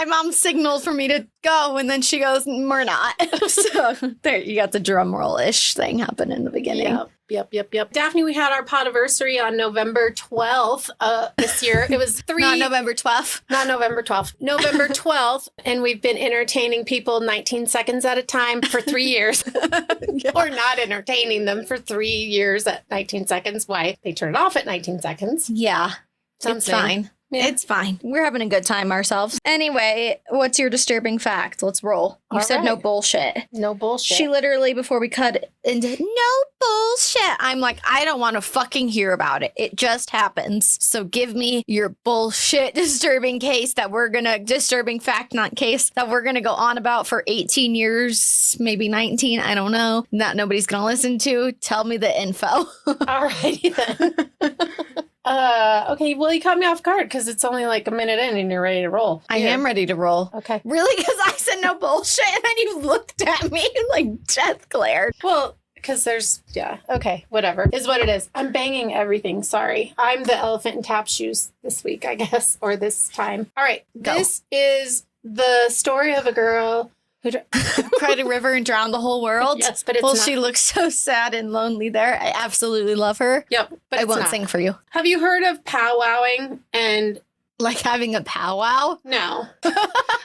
my mom signaled for me to go, and then she goes, we're not. So there, you got the drum roll-ish thing happen in the beginning. Yep. Daphne, we had our podiversary on November 12th this year. It was Not November 12th. Not November 12th. November 12th. And we've been entertaining people 19 seconds at a time for 3 years. Or not entertaining them for 3 years at 19 seconds. Why? They turn it off at 19 seconds. Yeah. Something. It's fine. Yeah. It's fine. We're having a good time ourselves. Anyway, what's your disturbing fact? Let's roll. You All said right. no bullshit. No bullshit. She literally, before we cut into no bullshit, I'm like, I don't want to fucking hear about it. It just happens. So give me your bullshit disturbing fact, not case, that we're going to go on about for 18 years, maybe 19, I don't know, that nobody's going to listen to. Tell me the info. All righty then. Okay, well, you caught me off guard because it's only like a minute in and you're ready to roll. I am ready to roll. Okay. Really? Because I said no bullshit and then you looked at me like death glared. Well, because okay, whatever. Is what it is. I'm banging everything. Sorry. I'm the elephant in tap shoes this week, I guess, or this time. All right. Go. This is the story of a girl who Cried a river and drowned the whole world. Yes, but it's well, not. she looks so sad and lonely there. I absolutely love her. Yep, but I it's won't not. sing for you. Have you heard of powwowing and Like having a powwow? no?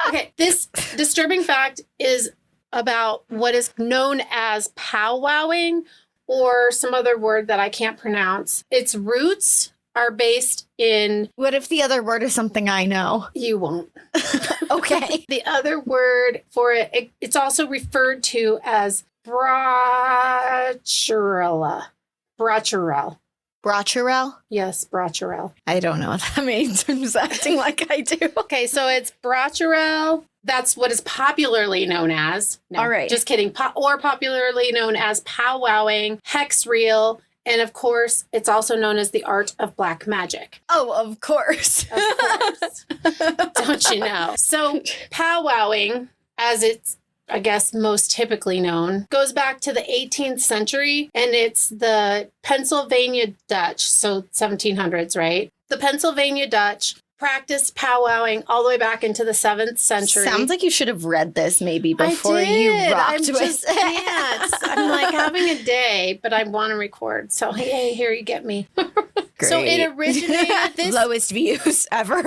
Okay, this disturbing fact is about what is known as powwowing or some other word that I can't pronounce. Its roots are based in, What if the other word is something I know? you won't. Okay. The other word for it's also referred to as brachyurella. Brachyurel. Brachyurel? Yes, brachyurel. I don't know what that means. I'm just acting like I do. Okay, so it's brachyurel. That's what is popularly known as. No, All right. Just kidding. Or popularly known as powwowing, hex reel, and of course, it's also known as the art of black magic. Oh, of course. Of course. Don't you know? So powwowing, as it's, I guess, most typically known, goes back to the 18th century, and it's the Pennsylvania Dutch, so 1700s, right? The Pennsylvania Dutch practiced powwowing all the way back into the 7th century. Sounds like you should have read this maybe I before did. you I rocked with just can't. I'm like having a day, but I want to record. So, hey, here you get me. So it originated this... Lowest views ever.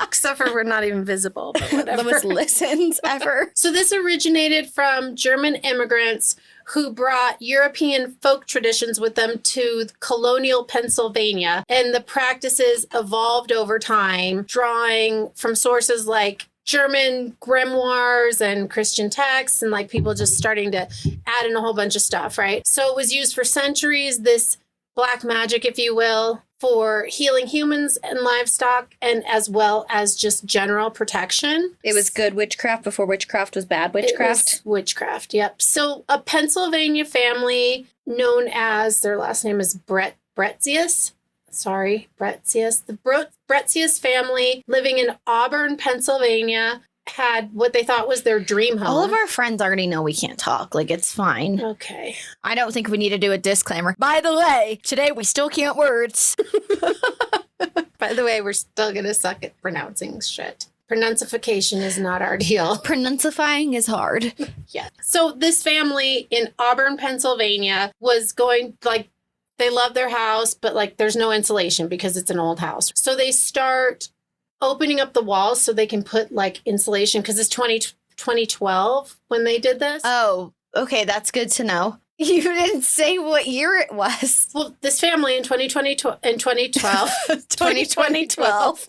Except for we're not even visible, but whatever. Lowest listens ever. So this originated from German immigrants who brought European folk traditions with them to colonial Pennsylvania. And the practices evolved over time, drawing from sources like German grimoires and Christian texts, and like people just starting to add in a whole bunch of stuff, right? So it was used for centuries, this black magic, if you will, for healing humans and livestock, and as well as just general protection. It was good witchcraft before witchcraft was bad witchcraft. It was witchcraft, yep. So a Pennsylvania family known as, their last name is Bretzius. Bretzius. The Bretzius family living in Auburn, Pennsylvania, had what they thought was their dream home. All of our friends already know we can't talk. Like, it's fine. Okay. I don't think we need to do a disclaimer. By the way, today we still can't words. By the way, we're still going to suck at pronouncing shit. Pronunciation is not our deal. Pronuncifying is hard. Yeah. So this family in Auburn, Pennsylvania was going, like, they love their house, but like there's no insulation because it's an old house. So they start opening up the walls so they can put like insulation, because it's 2012 when they did this. Oh, okay. That's good to know. You didn't say what year it was. Well, this family in 2012, 2012,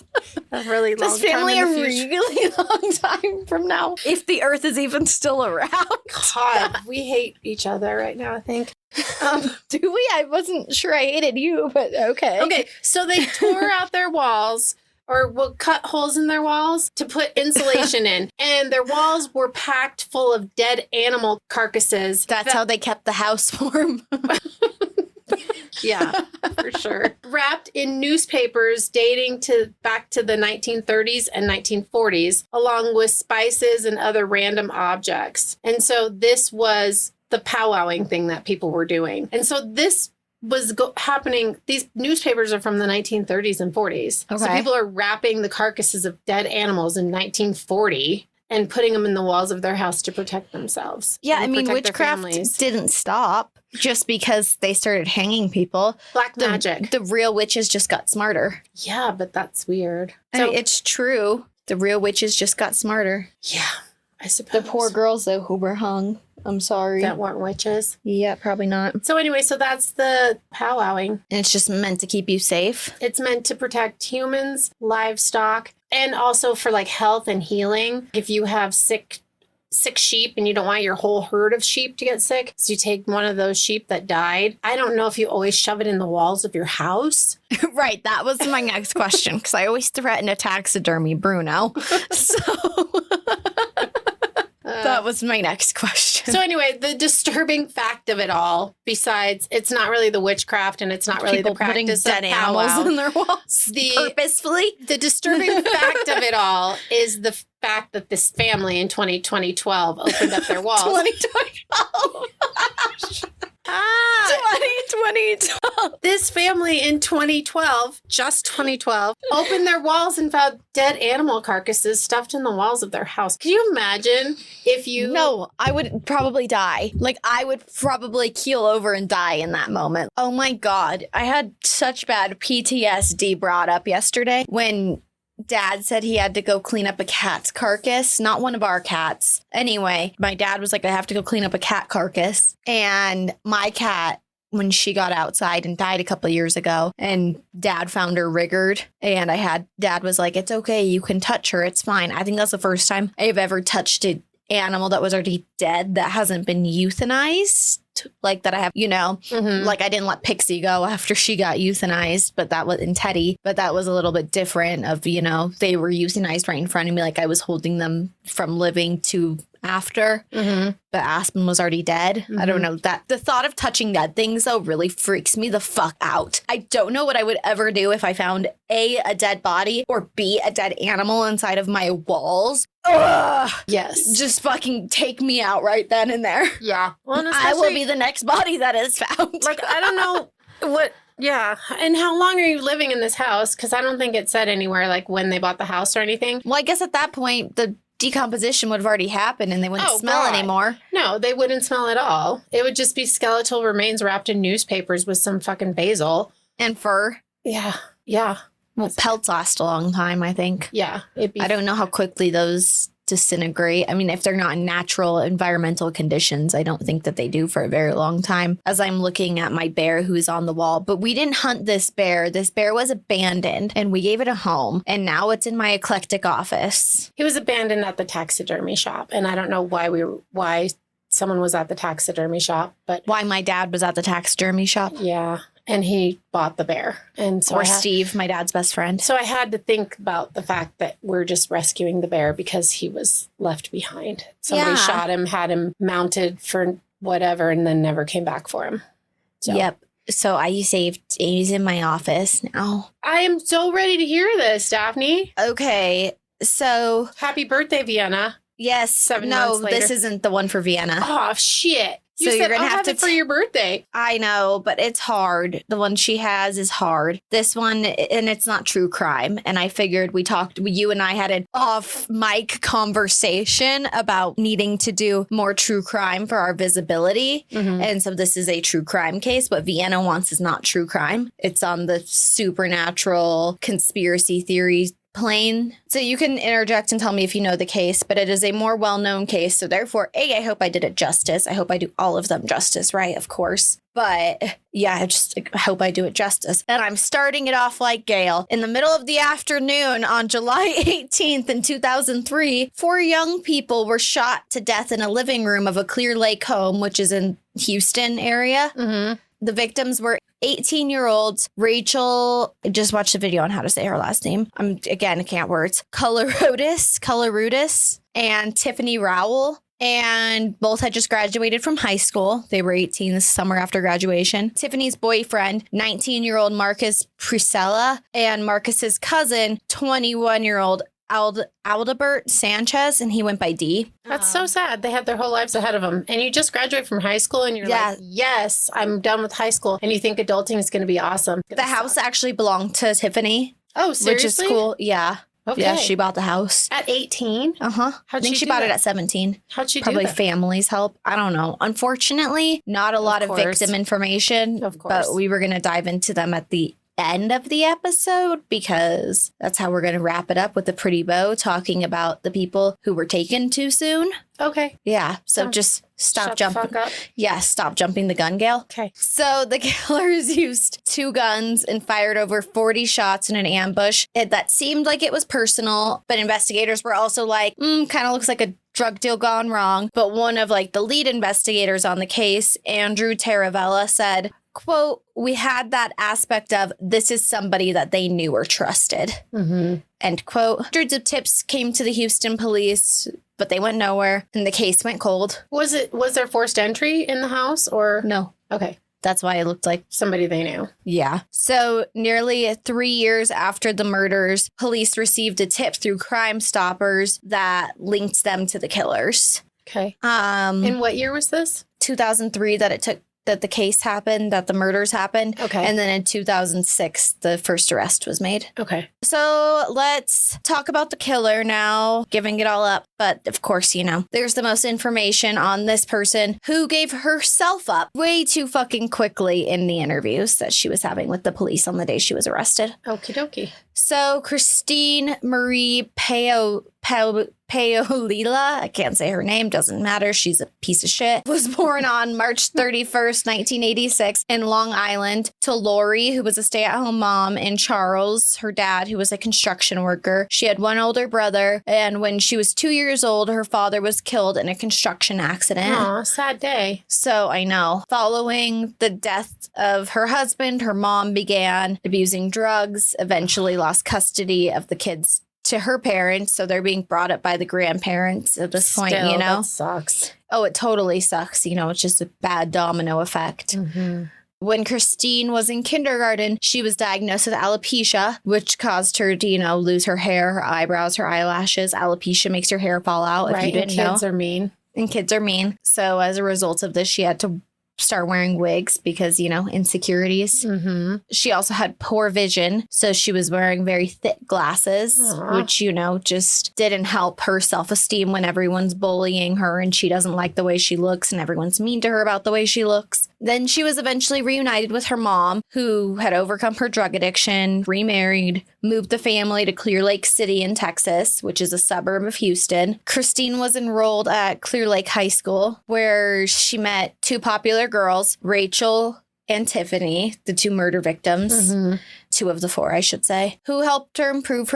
a really long This family time a in the future. really long time from now. If the earth is even still around. God, we hate each other right now, I think. Do we? I wasn't sure I hated you, but okay. Okay, so they tore out their walls, or cut holes in their walls to put insulation in. And their walls were packed full of dead animal carcasses. That's how they kept the house warm. Yeah, for sure. Wrapped in newspapers dating back to the 1930s and 1940s, along with spices and other random objects. And so this was the powwowing thing that people were doing. And so this was happening. These newspapers are from the 1930s and 40s. So Okay. people are wrapping the carcasses of dead animals in 1940 and putting them in the walls of their house to protect themselves. Yeah, and I mean, protect their witchcraft families. didn't stop just because they started hanging people. Black magic. The real witches just got smarter. Yeah, but that's weird. I mean, it's true. The real witches just got smarter. yeah, I The suppose. poor girls, though, who were hung. I'm sorry. that weren't witches. Yeah, probably not. So anyway, so that's the powwowing. And it's just meant to keep you safe. It's meant to protect humans, livestock, and also for like health and healing. If you have sick sheep and you don't want your whole herd of sheep to get sick, so you take one of those sheep that died. I don't know if you always shove it in the walls of your house. Right. That was my next question because I always threaten to taxidermy Bruno. So that was my next question. So anyway, the disturbing fact of it all, besides it's not really the witchcraft and it's not really People the putting practice dead of animals powwow. in their walls The- purposefully. The disturbing fact of it all is the fact that this family in 2012 opened up their walls. 2012. Ah, 2012. this family in 2012, just 2012, opened their walls and found dead animal carcasses stuffed in the walls of their house. Can you imagine if you... No, I would probably die. Like, I would probably keel over and die in that moment. Oh my God. I had such bad PTSD brought up yesterday when Dad said he had to go clean up a cat's carcass, not one of our cats. Anyway, my dad was like, I have to go clean up a cat carcass. And my cat, when she got outside and died a couple of years ago, and Dad found her riggered, and Dad was like, it's okay, you can touch her, it's fine. I think that's the first time I've ever touched an animal that was already dead that hasn't been euthanized. Like that I have, Mhm. like I didn't let Pixie go after she got euthanized, but that was in Teddy, but that was a little bit different of, they were euthanized right in front of me. Like I was holding them from living to after, Mhm. but Aspen was already dead. I don't know that the thought of touching dead things though really freaks me the fuck out. I don't know what I would ever do if I found a dead body or B, a dead animal inside of my walls. Ugh, Yes. just fucking take me out right then and there. Yeah. Well, and I will especially- be the next body that is found. Like, I don't know what... Yeah. And how long are you living in this house? Because I don't think it said anywhere, like, when they bought the house or anything. Well, I guess at that point, the decomposition would have already happened and they wouldn't Oh, smell God. anymore. No, they wouldn't smell at all. It would just be skeletal remains wrapped in newspapers with some fucking basil. And fur. Yeah. Yeah. Well, pelts last a long time, I think. Yeah. It'd be... I don't know how quickly those disintegrate. I mean, if they're not in natural environmental conditions, I don't think that they do for a very long time. As I'm looking at my bear who's on the wall, but we didn't hunt this bear. This bear was abandoned and we gave it a home and now it's in my eclectic office. He was abandoned at the taxidermy shop. And I don't know why someone was at the taxidermy shop, but Why my dad was at the taxidermy shop. yeah. And he bought the bear. And so Or Steve, my dad's best friend. So I had to think about the fact that we're just rescuing the bear because he was left behind. Somebody Yeah. shot him, had him mounted for whatever, and then never came back for him. So Yep. So he's in my office now. I am so ready to hear this, Daphne. Okay. So Happy birthday, Vienna. yes, 7 no, months later. this isn't the one for Vienna. Oh, shit. You So said you're gonna I'll have have to it for your birthday. I know, but it's hard. The one she has is hard. This one, and it's not true crime. And I figured you and I had an off mic conversation about needing to do more true crime for our visibility. And so this is a true crime case. What Vienna wants is not true crime. It's on the supernatural conspiracy theories plane. So you can interject and tell me if you know the case, but it is a more well-known case. So therefore, I hope I did it justice. I hope I do all of them justice, right? Of course. But yeah, I hope I do it justice. And I'm starting it off like Gail. In the middle of the afternoon on July 18th in 2003, 4 young people were shot to death in a living room of a Clear Lake home, which is in Houston area. The victims were 18-year-olds Rachel, I just watched a video on how to say her last name. I can't words. Colorudis, and Tiffany Rowell. And both had just graduated from high school. They were 18 this summer after graduation. Tiffany's boyfriend, 19-year-old Marcus Priscilla, and Marcus's cousin, 21-year-old Aldebert Sanchez, and he went by D. That's so sad. They had their whole lives ahead of them. And you just graduate from high school and you're Yeah. like, yes, I'm done with high school. And you think adulting is going to be awesome. The house actually belonged to Tiffany, Oh, seriously? which is cool. Yeah. Okay. Yeah, she bought the house. At 18? Uh-huh. I How'd think she she do bought it that? at 17. How'd she Probably do that? family's help. I don't know. Unfortunately, not a lot of course. victim information. Of course. But we were going to dive into them at the end of the episode because that's how we're going to wrap it up with a pretty bow, talking about the people who were taken too soon. Okay. Yeah. So Oh, just stop Shut jumping. the fuck up. Yeah, stop jumping the gun, Gail. Okay. So the killers used 2 guns and fired over 40 shots in an ambush. That seemed like it was personal, but investigators were also like, kind of looks like a drug deal gone wrong. But one of like the lead investigators on the case, Andrew Taravella, said, quote, "We had that aspect of this is somebody that they knew or trusted." Mm-hmm. End quote. Hundreds of tips came to the Houston police, but they went nowhere and the case went cold. Was there forced entry in the house or? No. Okay. That's why it looked like Somebody they knew. Yeah. So nearly 3 years after the murders, police received a tip through Crime Stoppers that linked them to the killers. Okay. In what year was this? 2003 that the case happened, that the murders happened. Okay. And then in 2006, the first arrest was made. Okay. So let's talk about the killer now, giving it all up. But of course, there's the most information on this person who gave herself up way too fucking quickly in the interviews that she was having with the police on the day she was arrested. Okie dokie. So Christine Marie Paolila, I can't say her name, doesn't matter. She's a piece of shit. Was born on March 31st, 1986 in Long Island to Lori, who was a stay-at-home mom, and Charles, her dad, who was a construction worker. She had 1 older brother, and when she was 2 years old, her father was killed in a construction accident. Aw, sad day. So I know. Following the death of her husband, her mom began abusing drugs, eventually lost custody of the kids to her parents. So they're being brought up by the grandparents at this point, Still, that sucks. Oh, it totally sucks. It's just a bad domino effect. Mm-hmm. When Christine was in kindergarten, she was diagnosed with alopecia, which caused her to, lose her hair, her eyebrows, her eyelashes. Alopecia makes your hair fall out, if you didn't know. Kids are mean. And kids are mean. So as a result of this, she had to start wearing wigs because, insecurities. Mm-hmm. She also had poor vision. So she was wearing very thick glasses, Aw. which, just didn't help her self-esteem when everyone's bullying her and she doesn't like the way she looks and everyone's mean to her about the way she looks. Then she was eventually reunited with her mom, who had overcome her drug addiction, remarried, moved the family to Clear Lake City in Texas, which is a suburb of Houston. Christine was enrolled at Clear Lake High School, where she met 2 popular girls, Rachel and Tiffany, the 2 murder victims. Mm-hmm. 2 of the 4, I should say, who helped her improve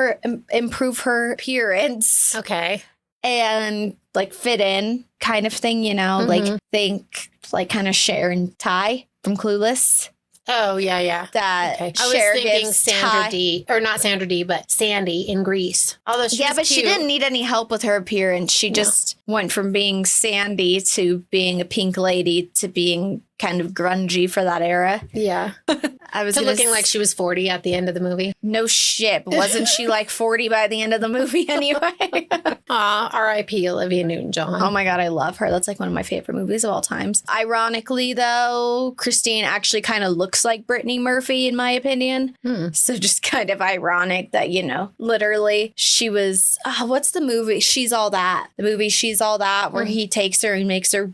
her appearance Okay. and fit in kind of thing, Mhm. think kind of Cher and Ty from Clueless. Oh, yeah. That Okay. I was Cher thinking gives Sandra Ty. D. Or not Sandra D, but Sandy in Greece. Although she Yeah, was but she cute. didn't need any help with her appearance. She just went from being Sandy to being a pink lady to being kind of grungy for that era. Yeah. I was To gonna looking like she was 40 at the end of the movie. no shit. But wasn't she like 40 by the end of the movie anyway? Aw, R.I.P. Olivia Newton-John. Oh my God, I love her. That's one of my favorite movies of all times. Ironically, though, Christine actually kind of looks like Brittany Murphy, in my opinion. So just kind of ironic that, literally she was, what's the movie? She's All That. The movie She's All That, where he takes her and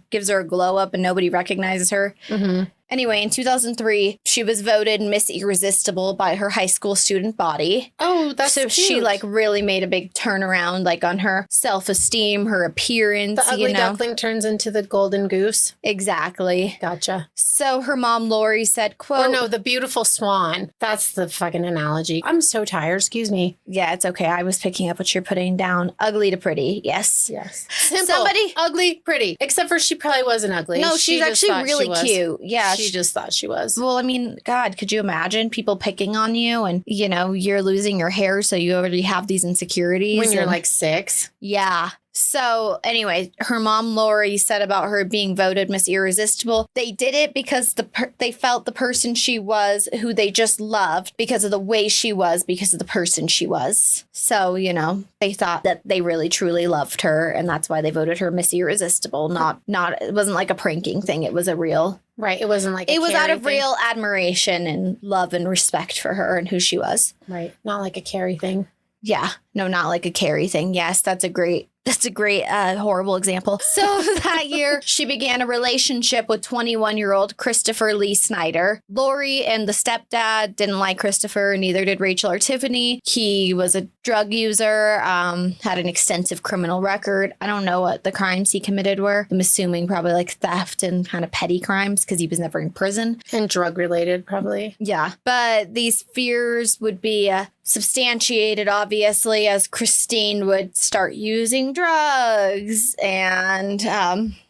gives her a glow up and nobody recognizes her. Mm-hmm. Anyway, in 2003, she was voted Miss Irresistible by her high school student body. Oh, that's So cute. she really made a big turnaround on her self-esteem, her appearance, The ugly duckling turns into the golden goose. Exactly. Gotcha. So her mom, Lori, said, quote, Or no, the beautiful swan. That's the fucking analogy. I'm so tired. Excuse me. yeah, it's okay. I was picking up what you're putting down. Ugly to pretty. Yes. Yes. Simple. Somebody- ugly, pretty. Except for she probably wasn't ugly. No, She she's just actually thought she really was. cute. Yeah. She just thought she was. Well, I mean, God, could you imagine people picking on you and, you're losing your hair, so you already have these insecurities? When you're and- like 6. yeah. So anyway, her mom Lori said about her being voted Miss Irresistible, they did it because they felt the person she was, who they just loved because of the way she was, because of the person she was. So, you know, they thought that they really truly loved her, and that's why they voted her Miss Irresistible. Not it wasn't like a pranking thing. It was a real. Right. It wasn't like It was out of thing. real admiration and love and respect for her and who she was. Right. Not like a Carrie thing. Yeah. No, not like a Carrie thing. Yes, that's a great horrible example. So that year, she began a relationship with 21-year-old Christopher Lee Snyder. Lori and the stepdad didn't like Christopher, neither did Rachel or Tiffany. He was a drug user, had an extensive criminal record. I don't know what the crimes he committed were. I'm assuming probably like theft and kind of petty crimes because he was never in prison. And drug related, probably. Yeah. But these fears would be substantiated, obviously, as Christine would start using drugs. And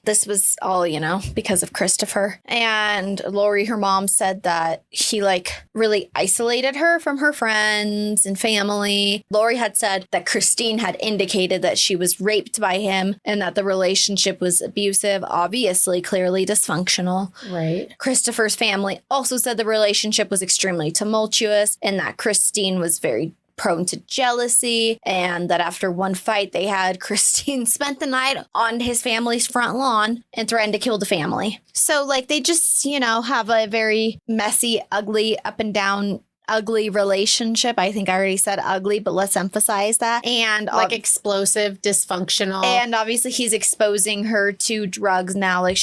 this was all, you know, because of Christopher. And Lori, her mom, said that he like really isolated her from her friends and family. Lori had said that Christine had indicated that she was raped by him and that the relationship was abusive, obviously, clearly dysfunctional. Right. Christopher's family also said the relationship was extremely tumultuous and that Christine was very prone to jealousy, and that after one fight they had, Christine spent the night on his family's front lawn and threatened to kill the family. So like they just, you know, have a very messy, ugly, up and down, ugly relationship. I think I already said ugly, but let's emphasize that. And like explosive, dysfunctional. And obviously he's exposing her to drugs now. Like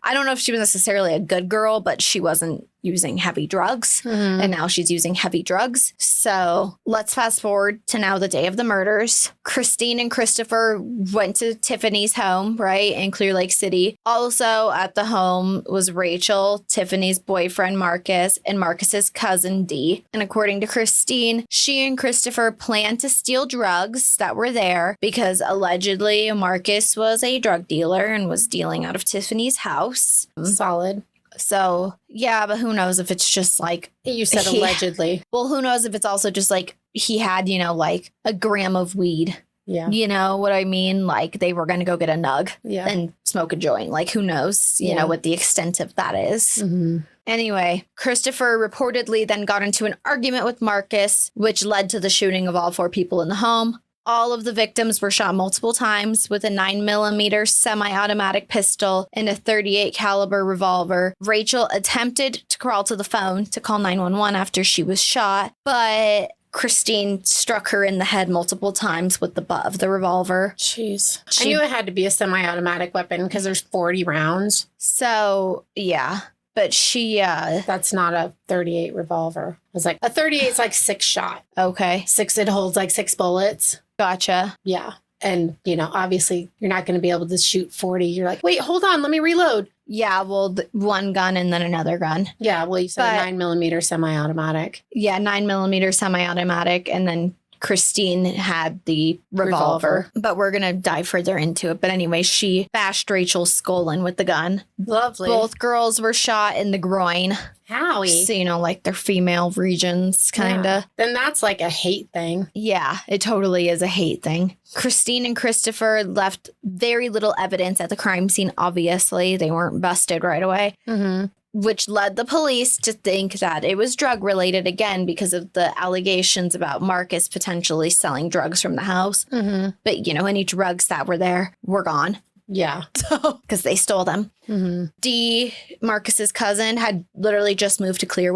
I don't know if she was necessarily a good girl, but she wasn't using heavy drugs. Mm-hmm. And now she's using heavy drugs. So let's fast forward to now the day of the murders. Christine and Christopher went to Tiffany's home, right, in Clear Lake City. Also at the home was Rachel, Tiffany's boyfriend Marcus, and Marcus's cousin Dee. And according to Christine, she and Christopher planned to steal drugs that were there because allegedly Marcus was a drug dealer and was dealing out of Tiffany's house. Solid. So, yeah, but who knows if it's just like... You said allegedly. Well, who knows if it's also just like he had, you know, like a gram of weed. Yeah. You know what I mean? Like they were going to go get a nug and smoke a joint. Like who knows, you know, what the extent of that is. Mm-hmm. Anyway, Christopher reportedly then got into an argument with Marcus, which led to the shooting of all 4 people in the home. All of the victims were shot multiple times with a 9mm semi-automatic pistol and a .38 caliber revolver. Rachel attempted to crawl to the phone to call 911 after she was shot, but Christine struck her in the head multiple times with the butt of the revolver. Jeez. I knew it had to be a semi-automatic weapon because there's 40 rounds. So, yeah. But she, That's not a .38 revolver. I was like, a .38 is like 6 shot. Okay. It holds like 6 bullets. Gotcha. Yeah. And, you know, obviously you're not going to be able to shoot 40. You're like, wait, hold on. Let me reload. Yeah, well, one gun and then another gun. Yeah, well, you said a 9mm semi-automatic. Yeah, 9mm semi-automatic, and then Christine had the revolver. But we're going to dive further into it. But anyway, she bashed Rachel's skull in with the gun. Lovely. Both girls were shot in the groin. Howie. So, you know, like their female regions, kind of. Yeah. Then that's like a hate thing. Yeah, it totally is a hate thing. Christine and Christopher left very little evidence at the crime scene, obviously. They weren't busted right away. Mm-hmm. Which led the police to think that it was drug related again because of the allegations about Marcus potentially selling drugs from the house. Mm-hmm. But, you know, any drugs that were there were gone. Yeah. Because they stole them. Mm-hmm. Dee, Marcus's cousin, had literally just moved to Clear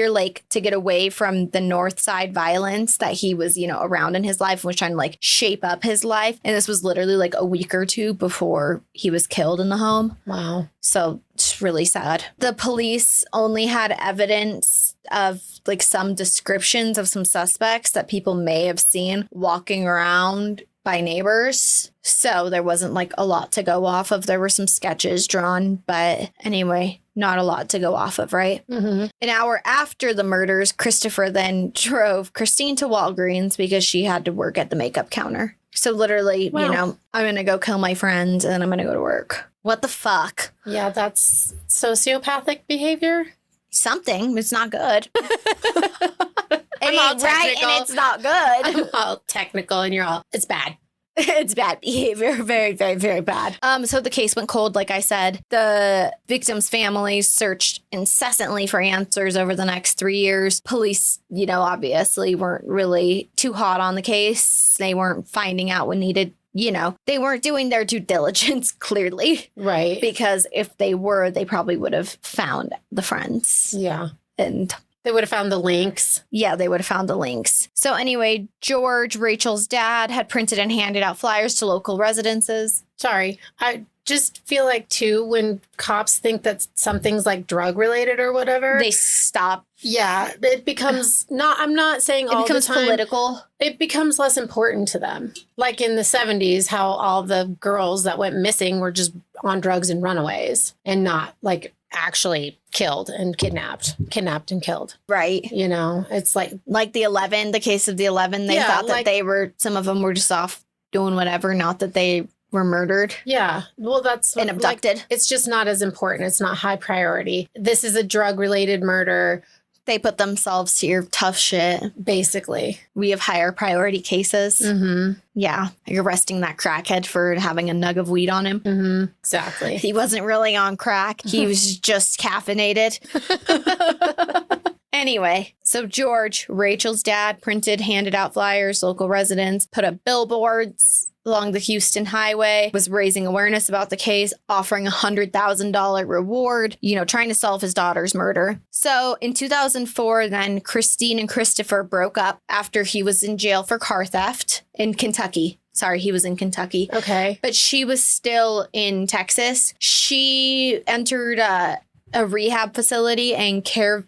Lake to get away from the North Side violence that he was, you know, around in his life and was trying to like shape up his life. And this was literally like a week or 2 before he was killed in the home. Wow. So it's really sad. The police only had evidence of like some descriptions of some suspects that people may have seen walking around by neighbors. So there wasn't like a lot to go off of. There were some sketches drawn, but anyway, not a lot to go off of, right? Mm-hmm. An hour after the murders, Christopher then drove Christine to Walgreens because she had to work at the makeup counter. So literally, Wow. you know, I'm going to go kill my friend and then I'm going to go to work. What the fuck? Yeah, that's sociopathic behavior. Something. It's not good. It I'm all ain't right technical. and it's not good. I'm all technical and you're all, it's bad. It's bad behavior. Very, very, very bad. So the case went cold, like I said. The victims' families searched incessantly for answers over the next 3 years. Police, obviously weren't really too hot on the case. They weren't finding out what needed. They weren't doing their due diligence, clearly. Right. Because if they were, they probably would have found the friends. Yeah. And they would have found the links. Yeah, they would have found the links. So anyway, George, Rachel's dad, had printed and handed out flyers to local residences. Sorry. I just feel like, too, when cops think that something's like drug related or whatever, They stop. yeah, it becomes I'm not saying It all becomes the time. political. It becomes less important to them. Like in the 70s, how all the girls that went missing were just on drugs and runaways and not like actually killed and kidnapped and killed. Right. It's like The case of the 11, they Yeah, thought that some of them were just off doing whatever, not that they were murdered yeah, well, that's and abducted. It's just not as important. It's not high priority. This is a drug related murder, They put themselves to your tough shit. basically. We have higher priority cases. Mm-hmm. Yeah. You're arresting that crackhead for having a nug of weed on him. Mm-hmm. Exactly. He wasn't really on crack. He was just caffeinated. Anyway, so George, Rachel's dad, handed out flyers, local residents, put up billboards along the Houston highway, was raising awareness about the case, offering a $100,000 reward, trying to solve his daughter's murder. So in 2004, then Christine and Christopher broke up after he was in jail for car theft in Kentucky. Sorry, he was in Kentucky. Okay. But she was still in Texas. She entered a rehab facility in Kerrville,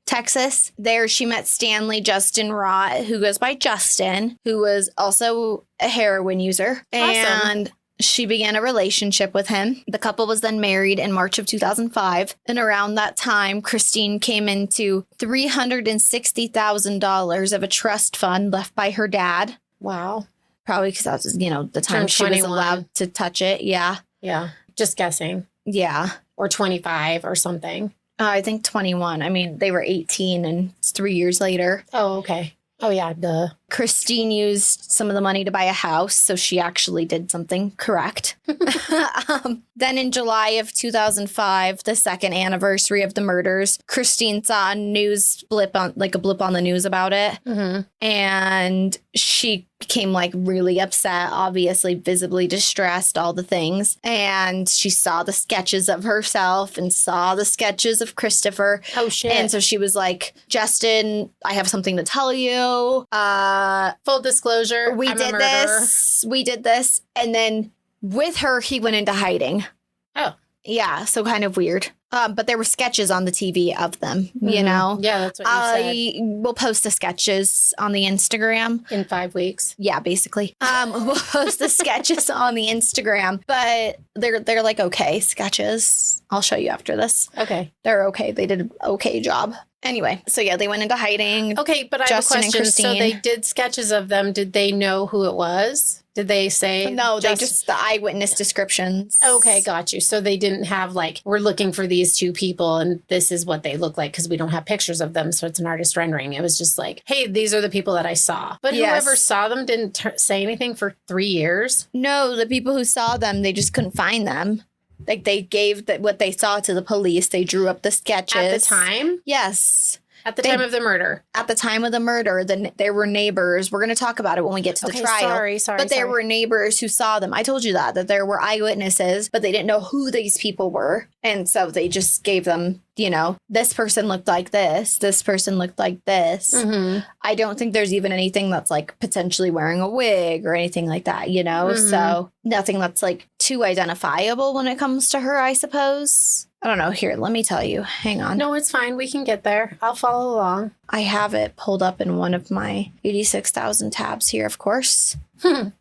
Texas. There she met Stanley Justin Rott, who goes by Justin, who was also a heroin user. Awesome. And she began a relationship with him. The couple was then married in March of 2005. And around that time, Christine came into $360,000 of a trust fund left by her dad. Wow. Probably because that was, the time Turned she was 21. allowed to touch it. Yeah. Yeah. Just guessing. Yeah. Or 25 or something. I think 21. I mean, they were 18 and it's 3 years later. Oh, okay. Oh, yeah. Duh. Christine used some of the money to buy a house, so she actually did something correct. Then in July of 2005, the second anniversary of the murders, Christine saw a blip on the news about it. Mm-hmm. And she became really upset, obviously visibly distressed, all the things. And she saw the sketches of herself and saw the sketches of Christopher. Oh, shit. And so she was like, Justin, I have something to tell you. Full disclosure, We I'm a did murderer. this. We did this. And then with her, he went into hiding. Oh. Yeah, so kind of weird. But there were sketches on the TV of them, you Mhm. know? Yeah, that's what you I will post the sketches on the Instagram. said. In 5 weeks. Yeah, basically. We'll post the sketches on the Instagram, but they're like okay sketches. I'll show you after this. Okay. They're okay. They did an okay job. Anyway, so yeah, they went into hiding. Okay, but I Justin have and a question. So they Christine. did sketches of them. Did they know who it was? Did they say? No, they just the eyewitness descriptions. Okay, got you. So they didn't have we're looking for these two people and this is what they look like because we don't have pictures of them. So it's an artist rendering. It was just like, hey, these are the people that I saw. But Yes. whoever saw them didn't say anything for 3 years. No, the people who saw them, they just couldn't find them. Like they gave what they saw to the police. They drew up the sketches At the time? Yes. At the They- time of the murder. At the time of the murder, there were neighbors. We're going to talk about it when we get to the trial. Sorry. But there were neighbors who saw them. I told you that there were eyewitnesses, but they didn't know who these people were. And so they just gave them, this person looked like this. This person looked like this. Mhm. I don't think there's even anything that's potentially wearing a wig or anything like that, Mhm. So nothing that's too identifiable when it comes to her, I suppose. I don't know. Here, let me tell you. Hang on. No, it's fine. We can get there. I'll follow along. I have it pulled up in one of my 86,000 tabs here, of course.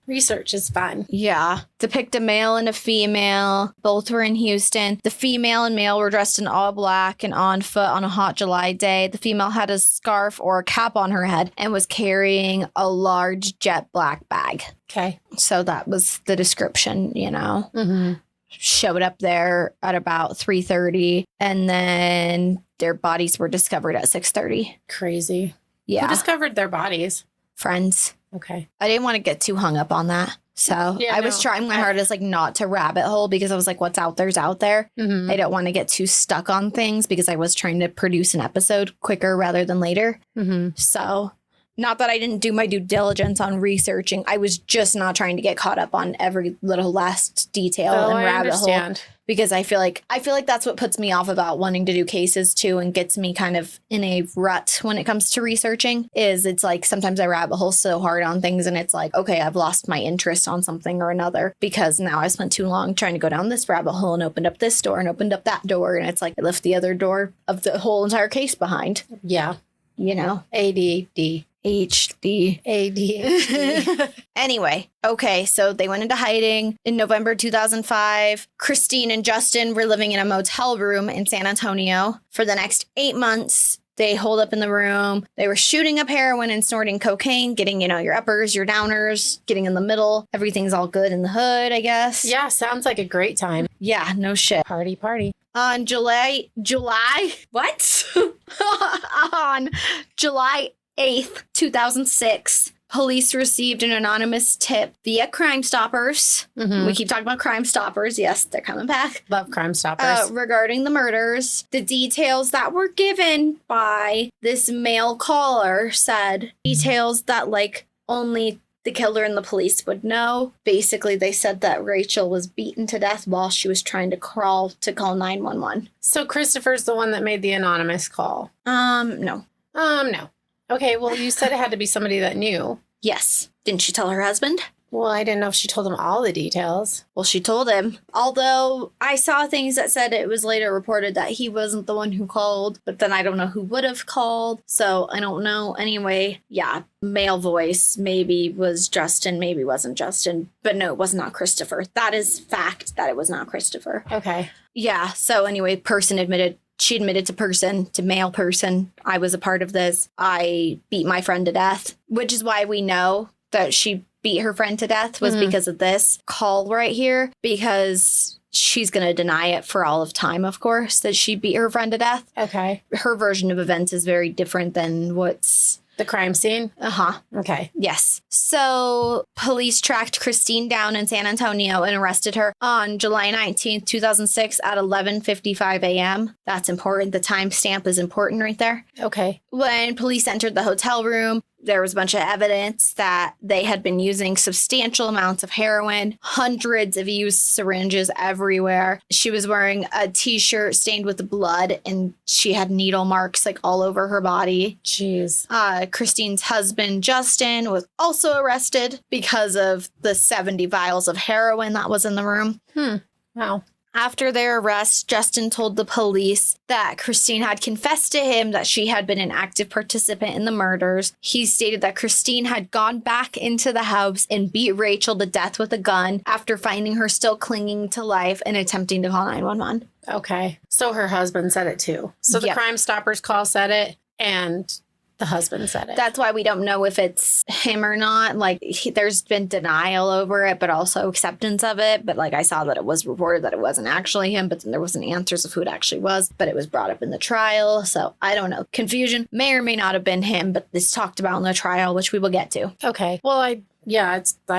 Research is fun. Yeah. Depict a male and a female. Both were in Houston. The female and male were dressed in all black and on foot on a hot July day. The female had a scarf or a cap on her head and was carrying a large jet black bag. Okay. So that was the description, Mm-hmm. Showed up there at about 3:30 and then their bodies were discovered at 6:30. Crazy. Yeah. Who discovered their bodies? Friends. Okay. I didn't want to get too hung up on that. So Yeah, I was no, trying my hardest like not to rabbit hole because I was like, what's out there's out there. Mm-hmm. I don't want to get too stuck on things because I was trying to produce an episode quicker rather than later. Mm-hmm. So not that I didn't do my due diligence on researching. I was just not trying to get caught up on every little last detail Oh, and I rabbit hole. understand. Because I feel like that's what puts me off about wanting to do cases too and gets me kind of in a rut when it comes to researching is it's like sometimes I rabbit hole so hard on things and it's like, okay, I've lost my interest on something or another because now I spent too long trying to go down this rabbit hole and opened up this door and opened up that door and it's like I left the other door of the whole entire case behind, Yeah. you know? ADD. HD. ADHD. Anyway, okay, so they went into hiding in November 2005. Christine and Justin were living in a motel room in San Antonio for the next 8 months. They holed up in the room. They were shooting up heroin and snorting cocaine, getting, your uppers, your downers, getting in the middle. Everything's all good in the hood, I guess. Yeah, sounds like a great time. Yeah, no shit. Party. On July, what? On July 8th, 2006, police received an anonymous tip via Crime Stoppers. Mm-hmm. We keep talking about Crime Stoppers. Yes, they're coming back. Love Crime Stoppers. Regarding the murders, the details that were given by this male caller said details that only the killer and the police would know. Basically, they said that Rachel was beaten to death while she was trying to crawl to call 911. So Christopher's the one that made the anonymous call. No. No. Okay, well, you said it had to be somebody that knew. Yes. Didn't she tell her husband? Well, I didn't know if she told him all the details. Well, she told him. Although I saw things that said it was later reported that he wasn't the one who called, but then I don't know who would have called. So I don't know. Anyway, yeah, male voice maybe was Justin, maybe wasn't Justin. But no, it was not Christopher. That is fact that it was not Christopher. Okay. Yeah. So anyway, she admitted to male person. I was a part of this. I beat my friend to death, which is why we know that she beat her friend to death was because of this call right here, because she's going to deny it for all of time, of course, that she beat her friend to death. Okay. Her version of events is very different than what's... The crime scene? Uh-huh. Okay. Yes. So police tracked Christine down in San Antonio and arrested her on July 19th, 2006 at 11:55 a.m. That's important. The timestamp is important right there. Okay. When police entered the hotel room, there was a bunch of evidence that they had been using substantial amounts of heroin, hundreds of used syringes everywhere. She was wearing a t-shirt stained with blood and she had needle marks all over her body. Jeez. Christine's husband, Justin, was also arrested because of the 70 vials of heroin that was in the room. Wow. After their arrest, Justin told the police that Christine had confessed to him that she had been an active participant in the murders. He stated that Christine had gone back into the house and beat Rachel to death with a gun after finding her still clinging to life and attempting to call 911. Okay. So her husband said it too. So the Yep. Crime Stoppers call said it and the husband said it. That's why we don't know if it's him or not. There's been denial over it, but also acceptance of it. But I saw that it was reported that it wasn't actually him, but then there wasn't answers of who it actually was. But it was brought up in the trial. So I don't know. Confusion may or may not have been him, but it's talked about in the trial, which we will get to. Okay. Well, I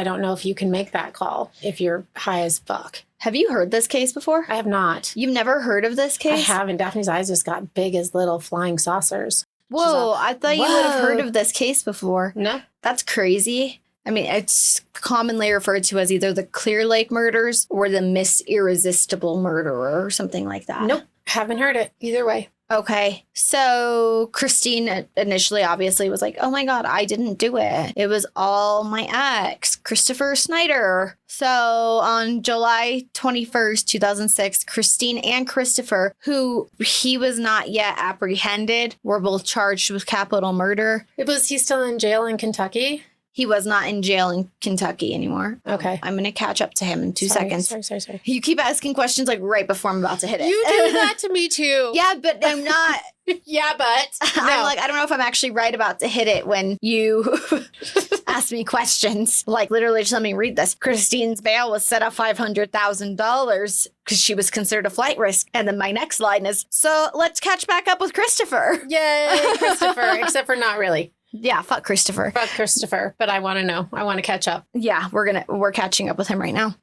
don't know if you can make that call if you're high as fuck. Have you heard this case before? I have not. You've never heard of this I case? haven't. Daphne's eyes just got big as little flying saucers. Whoa, I thought you would have Whoa. heard of this case before. No. That's crazy. I mean, it's commonly referred to as either the Clear Lake murders or the Miss Irresistible Murderer or something like that. Nope. Haven't heard it either way. Okay. So Christine initially obviously was like, oh my God, I didn't do it. It was all my ex, Christopher Snyder. So on July 21st, 2006, Christine and Christopher, who he was not yet apprehended, were both charged with capital murder. Was he still in jail in Kentucky? He was not in jail in Kentucky anymore. Okay. I'm going to catch up to him in 2 seconds. Sorry. You keep asking questions right before I'm about to hit it. You do that to me too. Yeah, but I'm not. Yeah, but no. I'm I don't know if I'm actually right about to hit it when you ask me questions. Literally, just let me read this. Christine's bail was set at $500,000 because she was considered a flight risk. And then my next line is, so let's catch back up with Christopher. Yay, Christopher. Except for not really. Yeah, fuck Christopher. Fuck Christopher, but I want to know. I want to catch up. Yeah, we're catching up with him right now.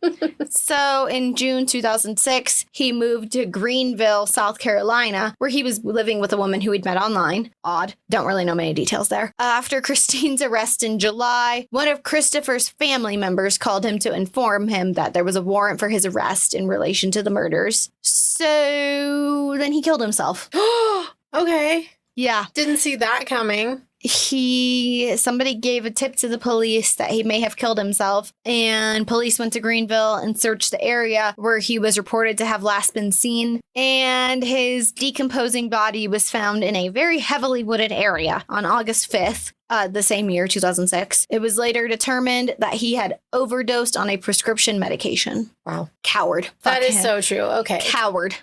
So in June 2006, he moved to Greenville, South Carolina, where he was living with a woman who he'd met online. Odd. Don't really know many details there. After Christine's arrest in July, one of Christopher's family members called him to inform him that there was a warrant for his arrest in relation to the murders. So then he killed himself. Okay. Yeah. Didn't see that coming. Somebody gave a tip to the police that he may have killed himself, and police went to Greenville and searched the area where he was reported to have last been seen, and his decomposing body was found in a very heavily wooded area on August 5th. The same year, 2006. It was later determined that he had overdosed on a prescription medication. Wow. Coward. That Fuck is him. so true. Okay. Coward.